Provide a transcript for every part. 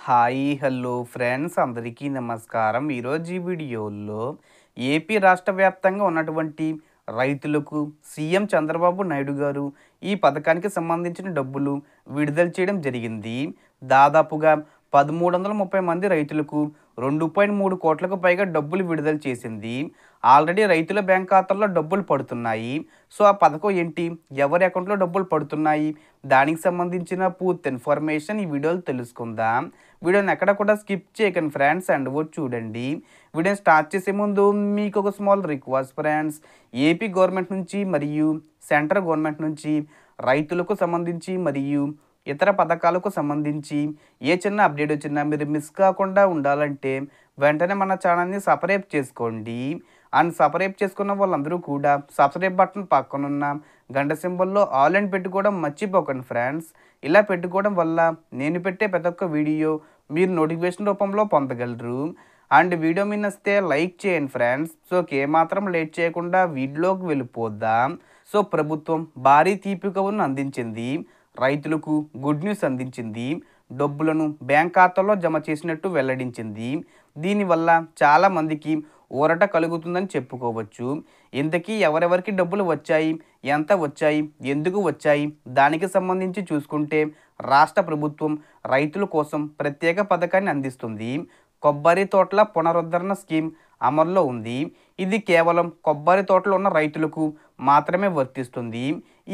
Hi hello friends అందరికీ నమస్కారం. ఈరోజు ఈ వీడియోలో ఏపీ రాష్ట్ర వ్యాప్తంగా ఉన్నటువంటి రైతులకు సీఎం చంద్రబాబు నాయుడు గారు ఈ పథకానికి సంబంధించిన డబ్బులు విడుదల చేయడం జరిగింది. దాదాపుగా 1330 మంది రైతులకు 2.3 కోట్లకు పైగా డబ్బులు విడుదల చేసింది. ఆల్రెడీ రైతుల బ్యాంక్ ఖాతాల్లో డబ్బులు పడుతున్నాయి. సో ఆ పథకం ఏంటి, ఎవరి అకౌంట్లో డబ్బులు పడుతున్నాయి, దానికి సంబంధించిన పూర్తి ఇన్ఫర్మేషన్ ఈ వీడియోలో తెలుసుకుందాం. వీడియోని ఎక్కడ కూడా స్కిప్ చేయకండి ఫ్రెండ్స్, అండ్ చూడండి. వీడియోని స్టార్ట్ చేసే ముందు మీకు ఒక small request friends, AP government నుంచి మరియు సెంట్రల్ గవర్నమెంట్ నుంచి రైతులకు సంబంధించి మరియు ఇతర పథకాలకు సంబంధించి ఏ చిన్న అప్డేట్ వచ్చినా మీరు మిస్ కాకుండా ఉండాలంటే వెంటనే మన ఛానల్ని సబ్స్క్రైబ్ చేసుకోండి. అండ్ సబ్స్క్రైబ్ చేసుకున్న వాళ్ళందరూ కూడా సబ్స్క్రైబ్ బటన్ పక్కనున్న గంట సింబల్లో ఆల్ అని పెట్టుకోవడం మర్చిపోకండి ఫ్రెండ్స్. ఇలా పెట్టుకోవడం వల్ల నేను పెట్టే ప్రతి ఒక్క వీడియో మీరు నోటిఫికేషన్ రూపంలో పొందగలరు. అండ్ వీడియో మీద నచ్చితే లైక్ చేయండి ఫ్రెండ్స్. సో ఏమాత్రం లేట్ చేయకుండా వీడియోలోకి వెళ్ళిపోద్దాం. సో ప్రభుత్వం భారీ తీపి కబురును అందించింది, రైతులకు గుడ్ న్యూస్ అందించింది, డబ్బులను బ్యాంక్ ఖాతాల్లో జమ చేసినట్టు వెల్లడించింది. దీనివల్ల చాలామందికి ఊరట కలుగుతుందని చెప్పుకోవచ్చు. ఇంతకీ ఎవరెవరికి డబ్బులు వచ్చాయి, ఎంత వచ్చాయి, ఎందుకు వచ్చాయి, దానికి సంబంధించి చూసుకుంటే రాష్ట్ర ప్రభుత్వం రైతుల కోసం ప్రత్యేక పథకాన్ని అందిస్తుంది. కొబ్బరి తోటల పునరుద్ధరణ స్కీమ్ అమల్లో ఉంది. ఇది కేవలం కొబ్బరి తోటలు ఉన్న రైతులకు మాత్రమే వర్తిస్తుంది.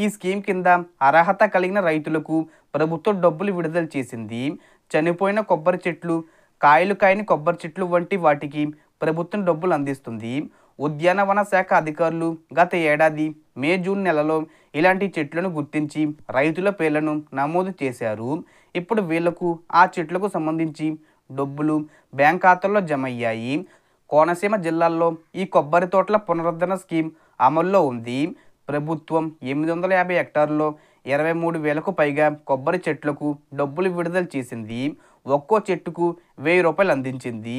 ఈ స్కీమ్ కింద అర్హత కలిగిన రైతులకు ప్రభుత్వం డబ్బులు విడుదల చేసింది. చనిపోయిన కొబ్బరి చెట్లు, కాయలు కాయని కొబ్బరి చెట్లు వంటి వాటికి ప్రభుత్వం డబ్బులు అందిస్తుంది. ఉద్యానవన శాఖ అధికారులు గత ఏడాది మే జూన్ నెలలో ఇలాంటి చెట్లను గుర్తించి రైతుల పేర్లను నమోదు చేశారు. ఇప్పుడు వీళ్లకు ఆ చెట్లకు సంబంధించి డబ్బులు బ్యాంక్ ఖాతాల్లో జమ అయ్యాయి. కోనసీమ జిల్లాల్లో ఈ కొబ్బరి తోటల పునరుద్ధరణ స్కీమ్ అమల్లో ఉంది. ప్రభుత్వం 850 హెక్టార్లలో 23,000కు పైగా కొబ్బరి చెట్లకు డబ్బులు విడుదల చేసింది. ఒక్కో చెట్టుకు 1000 రూపాయలు అందించింది.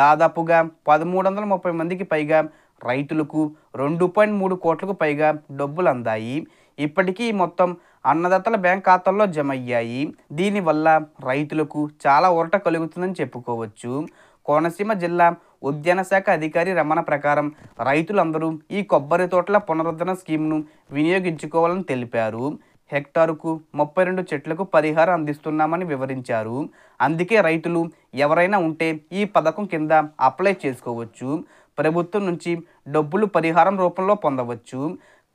దాదాపుగా 1330 మందికి పైగా రైతులకు 2.3 కోట్లకు పైగా డబ్బులు అందాయి. ఇప్పటికీ మొత్తం అన్నదాతల బ్యాంక్ ఖాతాల్లో జమ అయ్యాయి. దీనివల్ల రైతులకు చాలా ఊరట కలుగుతుందని చెప్పుకోవచ్చు. కోనసీమ జిల్లా ఉద్యాన శాఖ అధికారి రమణ ప్రకారం రైతులందరూ ఈ కొబ్బరి తోటల పునరుద్ధరణ స్కీమ్ను వినియోగించుకోవాలని తెలిపారు. హెక్టారుకు 32 చెట్లకు పరిహారం అందిస్తున్నామని వివరించారు. అందుకే రైతులు ఎవరైనా ఉంటే ఈ పథకం కింద అప్లై చేసుకోవచ్చు. ప్రభుత్వం నుంచి డబ్బులు పరిహారం రూపంలో పొందవచ్చు.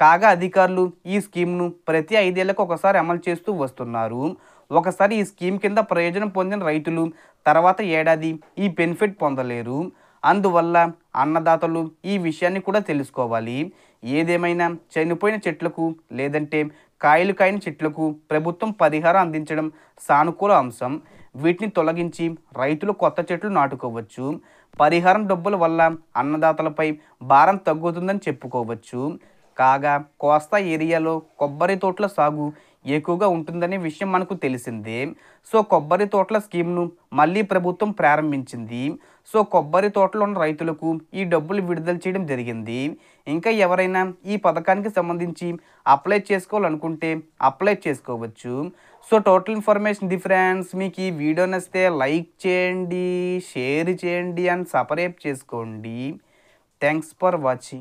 కాగా అధికారులు ఈ స్కీమ్ను ప్రతి 5 ఏళ్లకు ఒకసారి అమలు చేస్తూ వస్తున్నారు. ఒకసారి ఈ స్కీమ్ కింద ప్రయోజనం పొందిన రైతులు తర్వాత ఏడాది ఈ బెనిఫిట్ పొందలేరు. అందువల్ల అన్నదాతలు ఈ విషయాన్ని కూడా తెలుసుకోవాలి. ఏదేమైనా చనిపోయిన చెట్లకు లేదంటే కాయలు కాయని చెట్లకు ప్రభుత్వం పరిహారం అందించడం సానుకూల అంశం. వీటిని తొలగించి రైతులు కొత్త చెట్లు నాటుకోవచ్చు. పరిహారం డబ్బుల వల్ల అన్నదాతలపై భారం తగ్గుతుందని చెప్పుకోవచ్చు. కాగా కోస్తా ఏరియాలో కొబ్బరి తోటల సాగు ఎక్కువగా ఉంటుందనే విషయం మనకు తెలిసిందే. సో కొబ్బరి తోటల స్కీమ్ను మళ్ళీ ప్రభుత్వం ప్రారంభించింది. సో కొబ్బరి తోటలో ఉన్న రైతులకు ఈ డబ్బులు విడుదల చేయడం జరిగింది. ఇంకా ఎవరైనా ఈ పథకానికి సంబంధించి అప్లై చేసుకోవాలనుకుంటే అప్లై చేసుకోవచ్చు. సో టోటల్ ఇన్ఫర్మేషన్ ఫ్రెండ్స్, మీకు ఈ వీడియో నచ్చితే లైక్ చేయండి, షేర్ చేయండి అండ్ సబ్స్క్రైబ్ చేసుకోండి. Thanks for watching.